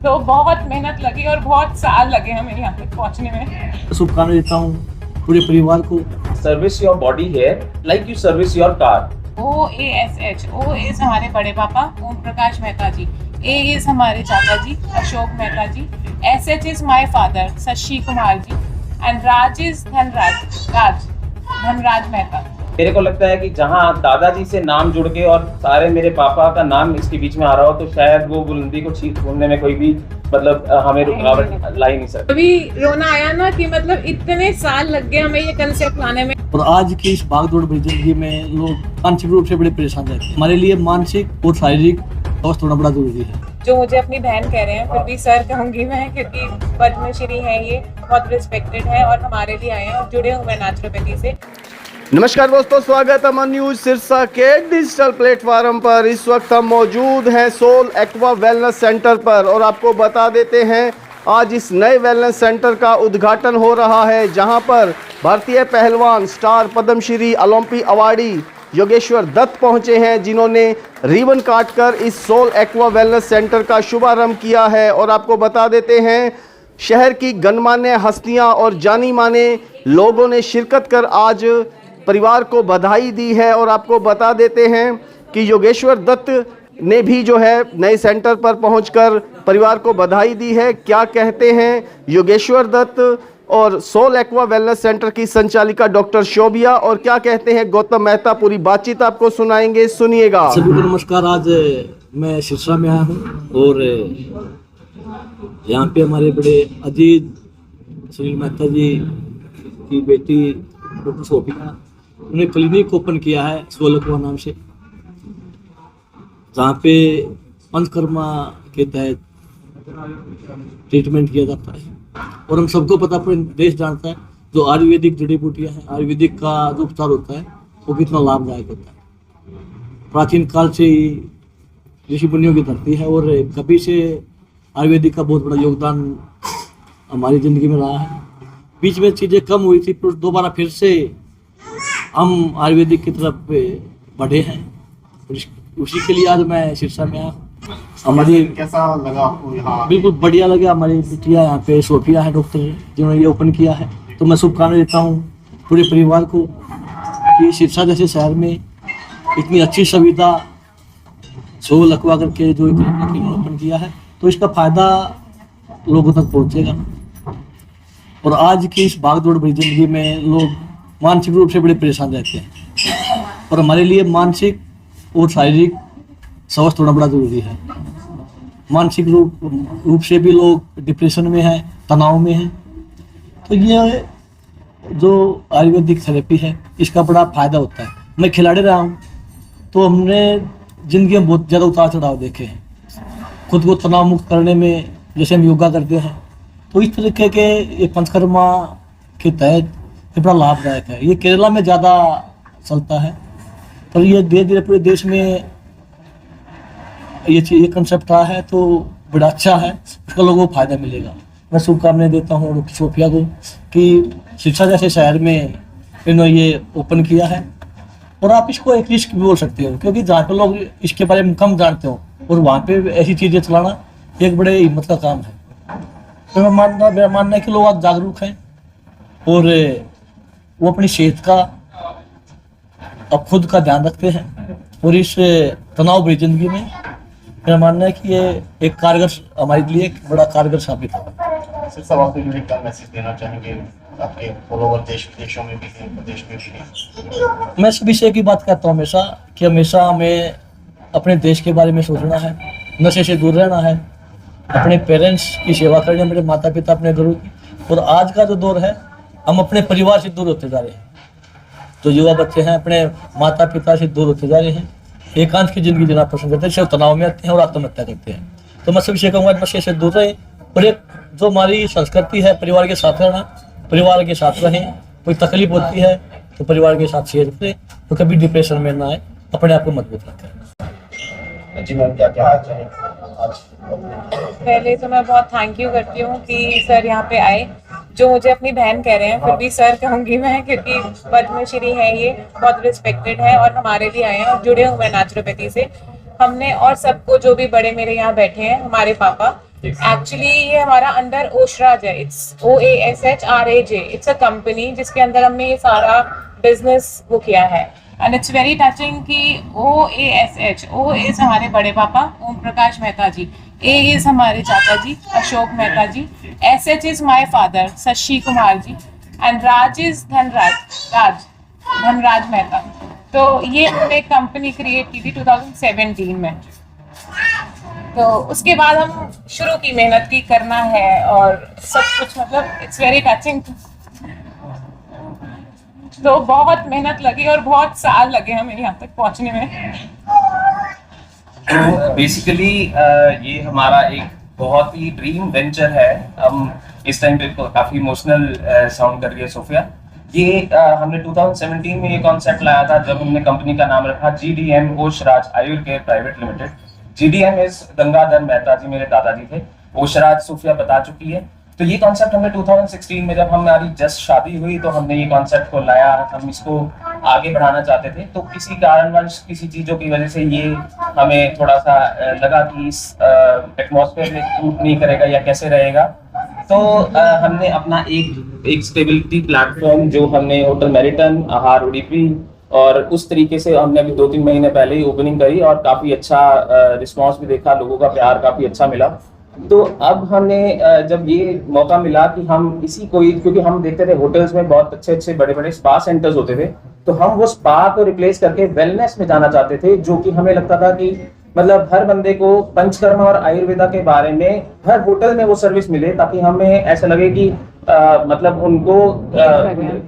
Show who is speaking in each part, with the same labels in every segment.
Speaker 1: तो बहुत मेहनत लगी और बहुत साल लगे हमें यहाँ तक पहुँचने में।
Speaker 2: शुभकामनाएं देता हूँ पूरे परिवार को।
Speaker 3: Service your body here like you service your car.
Speaker 1: OASH, O is हमारे बड़े पापा ओम प्रकाश मेहता जी, A इज हमारे चाचा जी Ashok Mehta ji, SH is my father Shashi Kumar ji, and Raj is Dhanraj Mehta.
Speaker 3: मेरे को लगता है कि जहाँ दादाजी से नाम जुड़ के और सारे मेरे पापा का नाम इसके बीच में आ रहा हो तो शायद वो बुलंदी को छूने में कोई भी मतलब हमें रुकावट ला ही नहीं सकती।
Speaker 1: अभी रोना आया ना कि मतलब इतने साल लग गए हमें ये कंसेप्ट लाने में।
Speaker 2: और आज की इस भागदौड़ भरी जिंदगी में लोग मानसिक रूप से बड़े परेशान रहते हैं। हमारे लिए मानसिक और शारीरिक स्वास्थ्य होना बड़ा जरूरी है।
Speaker 1: जो मुझे अपनी बहन कह रहे हैं फिर भी सर कहूंगी मैं, क्योंकि पद्मश्री है, ये बहुत रिस्पेक्टेड है और हमारे लिए आए हैं और जुड़े हुए नेचुरोपैथी से।
Speaker 4: नमस्कार दोस्तों, स्वागत है अमन न्यूज सिरसा के डिजिटल प्लेटफॉर्म पर। इस वक्त हम मौजूद हैं सोल एक्वा वेलनेस सेंटर पर और आपको बता देते हैं आज इस नए वेलनेस सेंटर का उद्घाटन हो रहा है, जहां पर भारतीय पहलवान star Padmashri Olympic awardee Yogeshwar Dutt पहुंचे हैं, जिन्होंने रिबन काटकर इस सोल एक्वा वेलनेस सेंटर का शुभारंभ किया है। और आपको बता देते हैं शहर की गणमान्य हस्तियां और जानी माने लोगों ने शिरकत कर आज परिवार को बधाई दी है। और आपको बता देते हैं कि योगेश्वर दत्त ने भी जो है नए सेंटर पर पहुंचकर परिवार को बधाई दी है। क्या कहते हैं योगेश्वर दत्त और सोल एक्वा वेलनेस सेंटर की संचालिका डॉक्टर शोभिया, और क्या कहते हैं गौतम मेहता, पूरी बातचीत आपको सुनाएंगे, सुनिएगा।
Speaker 2: सभी को नमस्कार। आज मैं सिरसा में आया हूँ और यहाँ पे हमारे बड़े अजीज सुनील मेहता जी की बेटी डॉक्टर शोभिया, उन्हें क्लिनिक ओपन किया है सोल एक्वा नाम से, जहाँ पे पंचकर्मा के तहत ट्रीटमेंट किया जाता है। और हम सबको पता, पूरे देश जानता है जो आयुर्वेदिक जड़ी बूटियाँ हैं, आयुर्वेदिक का जो उपचार होता है वो कितना लाभदायक होता है। प्राचीन काल से ही ऋषि मुनियों की धरती है और कभी से आयुर्वेदिक का बहुत बड़ा योगदान हमारी ज़िंदगी में रहा है। बीच में चीज़ें कम हुई थी, फिर दोबारा फिर से हम आयुर्वेदिक की तरफ बढ़े हैं। उसी के लिए आज मैं सिरसा में आया। हमारी
Speaker 4: कैसा लगा आपको यहाँ?
Speaker 2: बिल्कुल बढ़िया लगा। हमारी बिटिया यहाँ पे सोफिया है डॉक्टर, जिन्होंने ये ओपन किया है। तो मैं शुभकामनाएं देता हूँ पूरे परिवार को कि सिरसा जैसे शहर में इतनी अच्छी सुविधा सोल एक्वा करके जो ओपन किया है, तो इसका फायदा लोगों तक पहुँचेगा। और आज की इस भागदौड़ भरी जिंदगी में लोग मानसिक रूप से बड़े परेशान रहते हैं और हमारे लिए मानसिक और शारीरिक स्वास्थ्य होना बड़ा जरूरी है। मानसिक रूप से भी लोग डिप्रेशन में हैं, तनाव में हैं, तो ये जो आयुर्वेदिक थेरेपी है इसका बड़ा फायदा होता है। मैं खिलाड़ी रहा हूँ तो हमने जिंदगी में बहुत ज़्यादा उतार चढ़ाव देखे हैं। खुद को तनाव मुक्त करने में जैसे हम योगा करते हैं, तो इस तरीके के ये पंचकर्मा के तहत ये बड़ा लाभदायक है। ये केरला में ज़्यादा चलता है, पर ये धीरे धीरे पूरे देश में ये कंसेप्ट रहा है, तो बड़ा अच्छा है, उसका लोगों को फायदा मिलेगा। मैं शुभकामनाएं देता हूँ डॉक्टर शोभिया को कि सिरसा जैसे शहर में इन्होंने ये ओपन किया है। और आप इसको एक रिस्क भी बोल सकते हो, क्योंकि जहाँ पे लोग इसके बारे में कम जानते हो और वहाँ पे ऐसी चीज़ें चलाना एक बड़े हिम्मत का काम है। तो मेरा मानना है कि लोग आज जागरूक हैं और वो अपनी सेहत का अब खुद का ध्यान रखते हैं। और इस तनाव भरी जिंदगी में मेरा मानना है कि ये एक कारगर, हमारे लिए एक बड़ा कारगर साबित होगा।
Speaker 4: सिर्फ सब आपको यूनिक का मैसेज देना चाहेंगे आपके फॉलोवर देश विदेशों में भी हैं, प्रदेश में भी हैं?
Speaker 2: मैं इस विषय की बात करता हूँ हमेशा कि हमेशा हमें अपने देश के बारे में सोचना है, नशे से दूर रहना है, अपने पेरेंट्स की सेवा करनी है, मेरे माता पिता, अपने गुरु। और आज का जो दौर है, हम अपने परिवार से दूर होते जा रहे हैं। जो युवा बच्चे हैं अपने माता पिता से दूर होते जा रहे हैं, एकांत की जिंदगी जीना पसंद करते हैं, सिर्फ तनाव में आते हैं और आत्महत्या करते हैं। तो मैं सबसे कहूँगा नशे से दूर रहें और एक जो हमारी संस्कृति है परिवार के साथ रहना, परिवार के साथ रहें। कोई तकलीफ होती है तो परिवार के साथ शेयर करें, तो कभी डिप्रेशन में ना आए, अपने आप को मजबूत रखें।
Speaker 4: जी मैम, क्या कहना चाहेंगे आज?
Speaker 1: पहले तो मैं बहुत थैंक यू करती हूँ कि सर यहाँ पे आए। जो मुझे अपनी बहन कह रहे हैं फिर भी सर कहूंगी मैं, क्योंकि पद्मश्री है, ये बहुत रिस्पेक्टेड है और हमारे लिए आए हैं और जुड़े हुए नेचुरोपैथी से। हमने और सबको जो भी बड़े मेरे यहाँ बैठे हैं, हमारे पापा, एक्चुअली ये हमारा अंडर ओशराज है, it's OASHRAJ, it's a company जिसके अंदर हमने ये सारा बिजनेस वो किया है। एंड इट्स वेरी टचिंग कि OASH, O इज हमारे बड़े पापा ओम प्रकाश मेहता जी, A इज हमारे चाचा जी Ashok Mehta ji, SH is my father Shashi Kumar ji, and Raj is Dhanraj Mehta. तो ये हमने एक कंपनी क्रिएट की थी 2017 में। तो उसके बाद हम शुरू की मेहनत की करना है और सब कुछ, मतलब इट्स वेरी टचिंग। तो बहुत मेहनत लगी और बहुत साल लगे हमें यहाँ तक पहुँचने में।
Speaker 3: बेसिकली ये हमारा एक बहुत ही ड्रीम वेंचर है। हम इस टाइम पे काफी इमोशनल साउंड कर रही है सोफिया। ये हमने 2017 में ये कॉन्सेप्ट लाया था जब हमने कंपनी का नाम रखा GDM Oshraj Ayurved private limited. GDM is Gangadhar Mehta ji मेरे दादाजी थे, ओशराज सोफिया बता चुकी है। तो ये कॉन्सेप्ट हमने 2016 में जब हमारी जस्ट शादी हुई तो हमने ये कॉन्सेप्ट को लाया, हम इसको आगे बढ़ाना चाहते थे। तो किसी कारणवश किसी चीजों की वजह से ये हमें थोड़ा सा लगा कि इस एटमॉस्फेयर में सूट नहीं करेगा या कैसे रहेगा। तो हमने अपना एक स्टेबिलिटी प्लेटफॉर्म जो हमने होटल मेरिटन, आहार उडुपी और उस तरीके से हमने अभी 2-3 महीने पहले ही ओपनिंग करी और काफी अच्छा रिस्पांस भी देखा, लोगों का प्यार काफी अच्छा मिला। तो अब हमने जब ये मौका मिला कि हम इसी को, क्योंकि हम देखते थे होटल्स में बहुत अच्छे बड़े बड़े स्पा सेंटर्स होते थे, तो हम वो स्पा को रिप्लेस करके वेलनेस में जाना चाहते थे, जो कि हमें लगता था कि मतलब हर बंदे को पंचकर्मा और आयुर्वेदा के बारे में हर होटल में वो सर्विस मिले, ताकि हमें ऐसा लगे कि मतलब उनको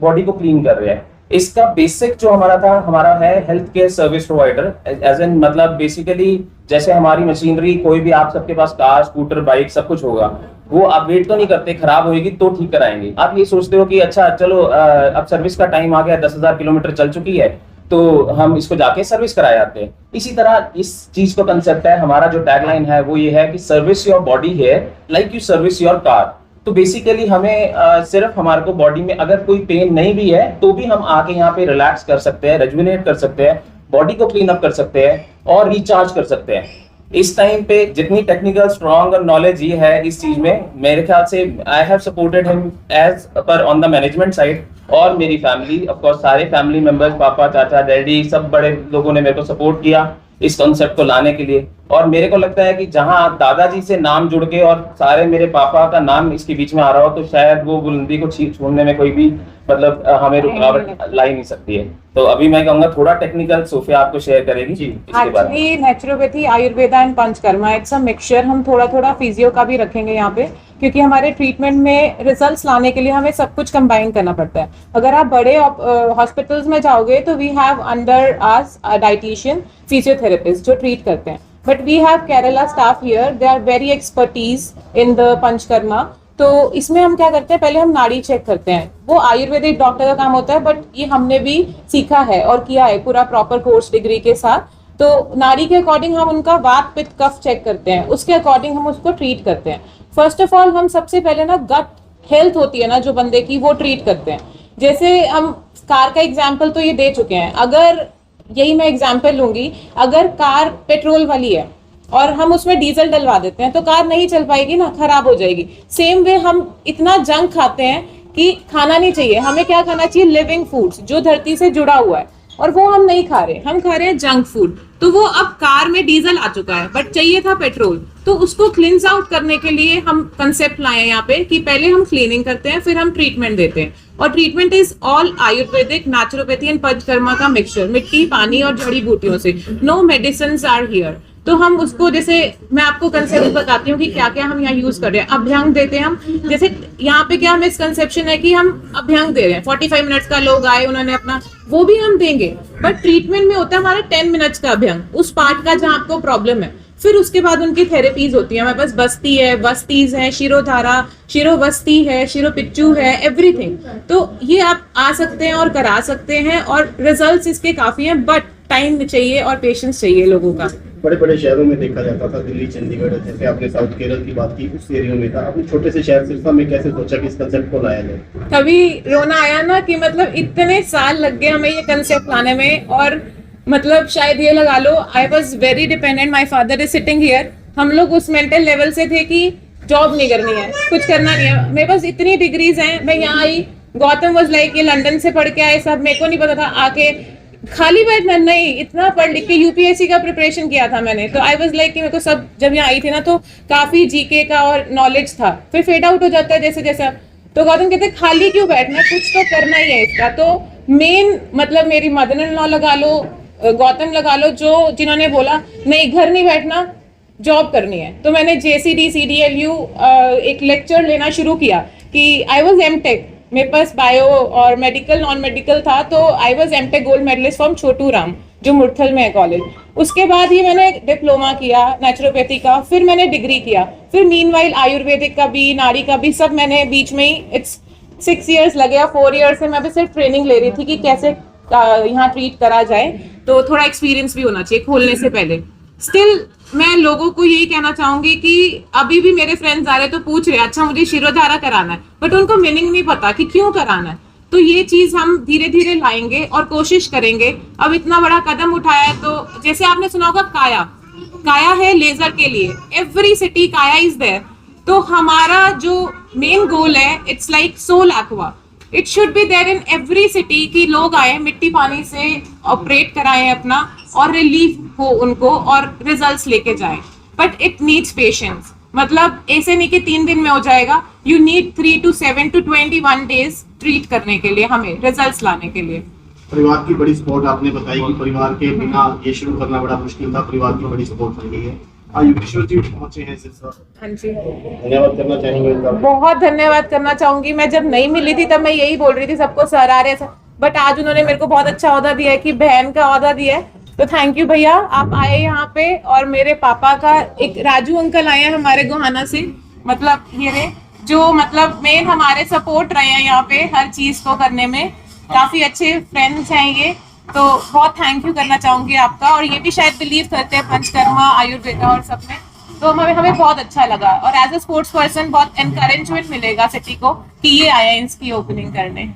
Speaker 3: बॉडी को क्लीन कर रहे हैं। इसका बेसिक जो हमारा है health care service provider, as an मतलब बेसिकली जैसे हमारी मशीनरी, कोई भी आप सबके पास कार, स्कूटर, बाइक सब कुछ होगा, वो आप वेट तो नहीं करते खराब होएगी तो ठीक कराएंगे। आप ये सोचते हो कि अच्छा चलो अब सर्विस का टाइम आ गया, 10,000 किलोमीटर चल चुकी है तो हम इसको जाके सर्विस कराए आते हैं। इसी तरह इस चीज का कंसेप्ट है, हमारा जो टैगलाइन है वो ये है कि service your body here like you service your car. तो बेसिकली हमें सिर्फ हमारे को बॉडी में अगर कोई पेन नहीं भी है तो भी हम आके यहाँ पे रिलैक्स कर सकते हैं, रेजुविनेट कर सकते हैं, बॉडी को क्लीन अप कर सकते हैं और रिचार्ज कर सकते हैं। इस टाइम पे जितनी टेक्निकल स्ट्रॉन्ग और नॉलेज ये है इस चीज में, मेरे ख्याल से I have supported him as per on the management side, और मेरी फैमिली ऑफ कोर्स सारे फैमिली मेंबर्स, पापा, चाचा, डैडी, सब बड़े लोगों ने मेरे को सपोर्ट किया इस कॉन्सेप्ट को लाने के लिए। और मेरे को लगता है कि जहां दादाजी से नाम जुड़ के और सारे मेरे पापा का नाम इसके बीच में आ रहा हो तो शायद वो बुलंदी को छूने में कोई भी मतलब हमें रुकावट ला ही नहीं सकती है। तो अभी मैं कहूंगा थोड़ा टेक्निकल सोफिया आपको शेयर करेगी जी इसके बारे में।
Speaker 1: Actually naturopathy, Ayurveda and panchakarma it's a mixture. हम थोड़ा फिजियो का भी रखेंगे यहाँ पे, क्योंकि हमारे ट्रीटमेंट में रिजल्ट्स लाने के लिए हमें सब कुछ कंबाइन करना पड़ता है। अगर आप बड़े हॉस्पिटल्स में जाओगे तो we have under us dietitian, physiotherapist जो ट्रीट करते हैं, but we have Kerala staff here, they are very expertise in the panchakarma. तो इसमें हम क्या करते हैं, पहले हम नाड़ी चेक करते हैं, वो आयुर्वेदिक डॉक्टर का काम होता है, बट ये हमने भी सीखा है और किया है पूरा प्रॉपर कोर्स डिग्री के साथ। तो नाड़ी के अकॉर्डिंग हम उनका वात पित्त कफ चेक करते हैं, उसके अकॉर्डिंग हम उसको ट्रीट करते हैं। फर्स्ट ऑफ ऑल हम सबसे पहले ना गट हेल्थ होती है ना जो बंदे की, वो ट्रीट करते हैं। जैसे हम कार का एग्जाम्पल तो ये दे चुके हैं, अगर यही मैं एग्जाम्पल लूंगी, अगर कार पेट्रोल वाली है और हम उसमें डीजल डलवा देते हैं तो कार नहीं चल पाएगी ना, खराब हो जाएगी। सेम वे हम इतना जंक खाते हैं कि खाना नहीं चाहिए। हमें क्या खाना चाहिए, लिविंग फूड्स जो धरती से जुड़ा हुआ है, और वो हम नहीं खा रहे, हम खा रहे हैं जंक फूड। तो वो अब कार में डीजल आ चुका है बट चाहिए था पेट्रोल, तो उसको क्लींस आउट करने के लिए हम कंसेप्ट लाए हैं यहाँ पे कि पहले हम क्लीनिंग करते हैं फिर हम ट्रीटमेंट देते हैं। और treatment is all Ayurvedic, naturopathy and panchakarma का मिक्सचर, मिट्टी, पानी और जड़ी बूटियों से। No medicines are here. तो हम उसको, जैसे मैं आपको कंसेप्ट बताती हूँ कि क्या क्या हम यहाँ यूज कर रहे हैं। अभ्यंग देते हैं हम, जैसे यहाँ पे क्या मिसकंसेप्शन है कि हम अभ्यंग दे रहे हैं, 45 मिनट्स का लोग आए उन्होंने अपना, वो भी हम देंगे, बट ट्रीटमेंट में होता है हमारा 10 मिनट्स का अभ्यंग, उस पार्ट का जहाँ आपको प्रॉब्लम है। फिर उसके बाद उनकी थेरेपीज होती है, हमारे पास बस्ती है, वस्तीज है, शिरोधारा, शिरोवस्ती है, शिरोपिच्चू है, एवरीथिंग। तो ये आप आ सकते हैं और करा सकते हैं और रिजल्ट्स इसके काफी हैं, बट टाइम चाहिए और पेशेंस चाहिए लोगों का।
Speaker 4: बड़े बड़े शहरों में देखा जाता था, दिल्ली, चंडीगढ़, जैसे आपने साउथ केरल की बात की, उस एरिया में था। अपने छोटे से शहर सिरसा में कैसे सोचा कि इस कंसेप्ट को लाया जाए?
Speaker 1: कभी रोना आया ना कि मतलब इतने साल लग गए हमें ये कंसेप्ट लाने में, और मतलब शायद ये लगा लो I was very dependent, my father is sitting here. हम लोग उस मेंटल लेवल से थे कि जॉब नहीं करनी है, कुछ करना नहीं है, मेरे पास इतनी डिग्रीज हैं। मैं यहाँ आई, गौतम वाज लाइक ये लंदन से पढ़ के आए सब, मेरे को नहीं पता था, आके खाली बैठना नहीं, इतना पढ़ लिख के यूपीएससी का प्रिपरेशन किया था मैंने, तो आई वाज लाइक कि मेरे को सब, जब यहाँ आई थी ना तो काफी जीके का और नॉलेज था, फिर फेड आउट हो जाता है जैसे जैसे। तो गौतम कहते खाली क्यों बैठना है, कुछ तो करना ही है इसका। तो मेन मतलब मेरी मदर इन लॉ लगा लो, गौतम लगा लो, जो जिन्होंने बोला नहीं घर नहीं बैठना, जॉब करनी है। तो मैंने JCD CDLU एक लेक्चर लेना शुरू किया कि आई वाज एमटेक, मेरे पास बायो और मेडिकल नॉन मेडिकल था, तो I was MTech gold medallist from Chhotu Ram जो मुरथल में है कॉलेज। उसके बाद ये मैंने डिप्लोमा किया नेचुरोपैथी का, फिर मैंने डिग्री किया, फिर मीनवाइल आयुर्वेदिक का भी, नारी का भी, सब मैंने बीच में ही, इट्स 6 years लगे, 4 years से मैं अभी सिर्फ ट्रेनिंग ले रही थी कि कैसे यहाँ ट्रीट करा जाए, तो थोड़ा एक्सपीरियंस भी होना चाहिए खोलने से पहले। स्टिल मैं लोगों को यही कहना चाहूंगी कि अभी भी मेरे फ्रेंड्स आ रहे तो पूछ रहे अच्छा मुझे शिरोधारा कराना है, बट उनको मीनिंग नहीं पता कि क्यों कराना है। तो ये चीज हम धीरे धीरे लाएंगे और कोशिश करेंगे। अब इतना बड़ा कदम उठाया है, तो जैसे आपने सुना होगा काया, काया है लेजर के लिए, every city Kaya is there. तो हमारा जो मेन गोल है, it's like Soul Aqua, it should be there in every city कि लोग आए मिट्टी पानी से ऑपरेट कराएं अपना और रिलीफ हो उनको और रिजल्ट्स लेके जाएं। बट इट नीड्स पेशेंस, मतलब ऐसे नहीं कि 3 दिन में हो जाएगा, you need 3 to 7 to 21 days treat करने के लिए, हमें रिजल्ट्स लाने के लिए।
Speaker 5: परिवार की बड़ी सपोर्ट आपने बताई कि परिवार के बिना ये शुरू करना बड़ा मुश्किल था, परिवार की बड़ी सपोर्ट मिल गई है। आज योगेश्वर जी पहुंचे हैं सिरसा,
Speaker 1: हाँ जी,
Speaker 5: धन्यवाद करना चाहेंगे इनका।
Speaker 1: बहुत धन्यवाद करना चाहूंगी। मैं जब नहीं मिली थी तब मैं यही बोल रही थी सबको सर आ रहे हैं, बट आज उन्होंने मेरे को बहुत अच्छा ओहदा दिया है कि बहन का ओहदा दिया है, तो थैंक यू भैया, आप आए यहाँ पे। और मेरे पापा का एक राजू अंकल आए हैं हमारे गोहाना से, मतलब ये रहे जो मतलब मेन हमारे सपोर्ट रहे हैं यहाँ पे हर चीज को करने में, काफी अच्छे फ्रेंड्स हैं ये, तो बहुत थैंक यू करना चाहूंगी आपका। और ये भी शायद बिलीव करते हैं पंचकर्मा आयुर्वेदा और सब में, तो हमें बहुत अच्छा लगा। और एज ए स्पोर्ट्स पर्सन बहुत एनकरेजमेंट मिलेगा सिटी को कि ये आए हैं इसकी ओपनिंग करने।